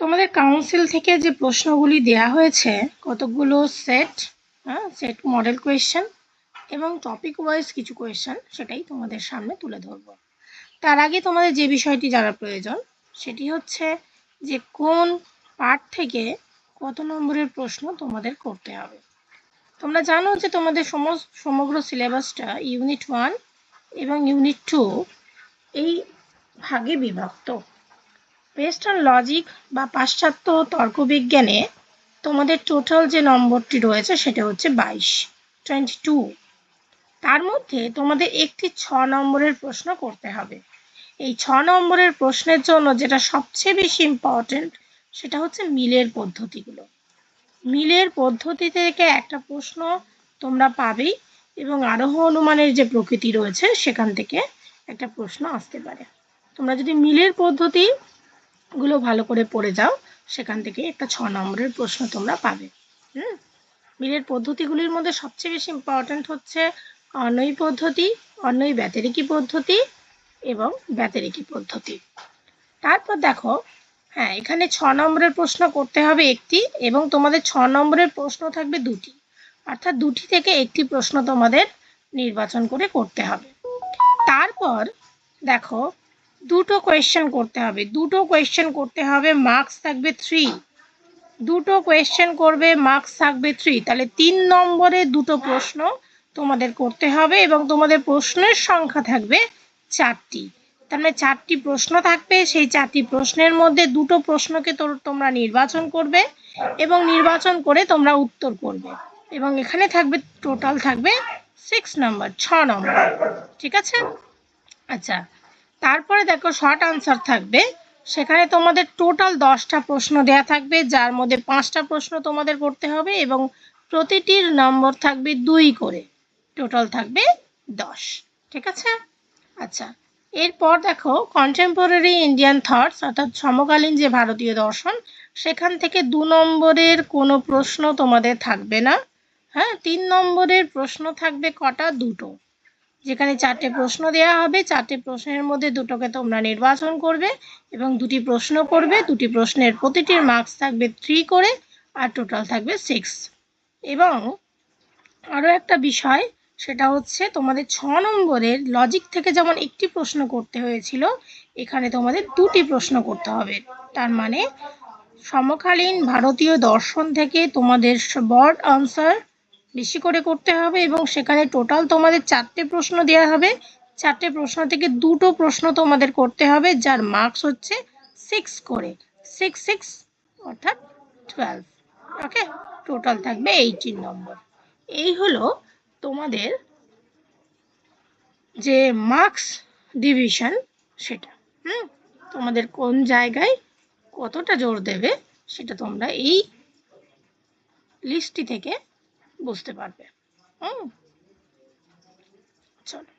তোমাদের কাউন্সিল থেকে যে প্রশ্নগুলি দেয়া হয়েছে কতগুলো সেট সেট মডেল কোয়েশ্চেন এবং টপিক ওয়াইজ কিছু কোয়েশ্চেন সেটাই তোমাদের সামনে তুলে ধরবো। তার আগে তোমাদের যে বিষয়টি জানা প্রয়োজন সেটি হচ্ছে যে কোন পার্ট থেকে কত নম্বরের প্রশ্ন তোমাদের করতে হবে। তোমরা জানো যে তোমাদের সমগ্র সিলেবাসটা ইউনিট 1 এবং ইউনিট 2 এই ভাগে বিভক্ত। বেসড অন লজিক বা পাশ্চাত্য তর্কবিজ্ঞানে তোমাদের টোটাল যে নম্বরটি রয়েছে সেটা হচ্ছে 22। তার মধ্যে তোমাদের একটি 6 নম্বরের প্রশ্ন করতে হবে। এই 6 নম্বরের প্রশ্নের জন্য যেটা সবচেয়ে বেশি ইম্পর্টেন্ট সেটা হচ্ছে মিলের পদ্ধতিগুলো। মিলের পদ্ধতি থেকে একটা প্রশ্ন তোমরা পাবেই এবং আরোহ অনুমানের যে প্রকৃতি রয়েছে সেখান থেকে একটা প্রশ্ন আসতে পারে। তোমরা যদি মিলের পদ্ধতিগুলো ভালো করে পড়ে যাও সেখান থেকে একটা 6 নম্বরের প্রশ্ন তোমরা পাবে। মিলের পদ্ধতিগুলির মধ্যে সবচেয়ে বেশি ইম্পর্টেন্ট হচ্ছে অন্বয়ী পদ্ধতি, অন্বয়ী ব্যতিরেকী পদ্ধতি এবং ব্যতিরেকী পদ্ধতি। তারপর দেখো এখানে 6 নম্বরের প্রশ্ন করতে হবে একটি এবং তোমাদের 6 নম্বরের প্রশ্ন থাকবে দুটি, অর্থাৎ দুটি থেকে একটি প্রশ্ন তোমাদের নির্বাচন করে করতে হবে। তারপর দেখো দুটো কোয়েশ্চেন করতে হবে, মার্কস থাকবে 3। দুটো কোয়েশ্চেন করবে, মার্কস থাকবে 3, তাহলে 3 নম্বরে দুটো প্রশ্ন তোমাদের করতে হবে এবং তোমাদের প্রশ্নের সংখ্যা থাকবে 4টি। তার মানে 4টি প্রশ্ন থাকবে, সেই 4টি প্রশ্নের মধ্যে দুটো প্রশ্নকে তোমরা নির্বাচন করবে এবং নির্বাচন করে তোমরা উত্তর করবে এবং এখানে থাকবে টোটাল থাকবে 6 নম্বর, 6 নম্বর। ঠিক আছে? আচ্ছা, তারপরে দেখো শর্ট আনসার থাকবে, সেখানে তোমাদের টোটাল 10টা প্রশ্ন দেয়া থাকবে যার মধ্যে 5টা প্রশ্ন তোমাদের করতে হবে এবং প্রতিটির নম্বর থাকবে 2 করে, টোটাল থাকবে 10। ঠিক আছে? আচ্ছা, এরপর দেখো কন্টেম্পোরারি ইন্ডিয়ান থটস অর্থাৎ সমকালীন যে ভারতীয় দর্শন সেখান থেকে 2 নম্বরের কোনো প্রশ্ন তোমাদের থাকবে না। 3 নম্বরের প্রশ্ন থাকবে কটা? দুটো, যেখানে 4টে প্রশ্ন দেওয়া হবে, 4টে প্রশ্নের মধ্যে দুটোকে তোমরা নির্বাচন করবে এবং দুটি প্রশ্ন করবে, দুটি প্রশ্নের প্রতিটির মার্কস থাকবে 3 করে আর টোটাল থাকবে 6। এবং আরও একটা বিষয় সেটা হচ্ছে তোমাদের 6 নম্বরের লজিক থেকে যেমন একটি প্রশ্ন করতে হয়েছিল এখানে তোমাদের দুটি প্রশ্ন করতে হবে। তার মানে সমকালীন ভারতীয় দর্শন থেকে তোমাদের শর্ট আনসার বেশি করে করতে হবে এবং সেখানে টোটাল তোমাদের 4টে প্রশ্ন দেওয়া হবে, 4টে প্রশ্ন থেকে দুটো প্রশ্ন তোমাদের করতে হবে যার মার্কস হচ্ছে 6 করে, 6 6 অর্থাৎ 12। ওকে, টোটাল থাকবে 18 নম্বর। এই হলো তোমাদের যে মার্কস ডিভিশন সেটা। তোমাদের কোন জায়গায় কতটা জোর দেবে সেটা তোমরা এই লিস্টটি থেকে বুঝতে পারবে। চলো।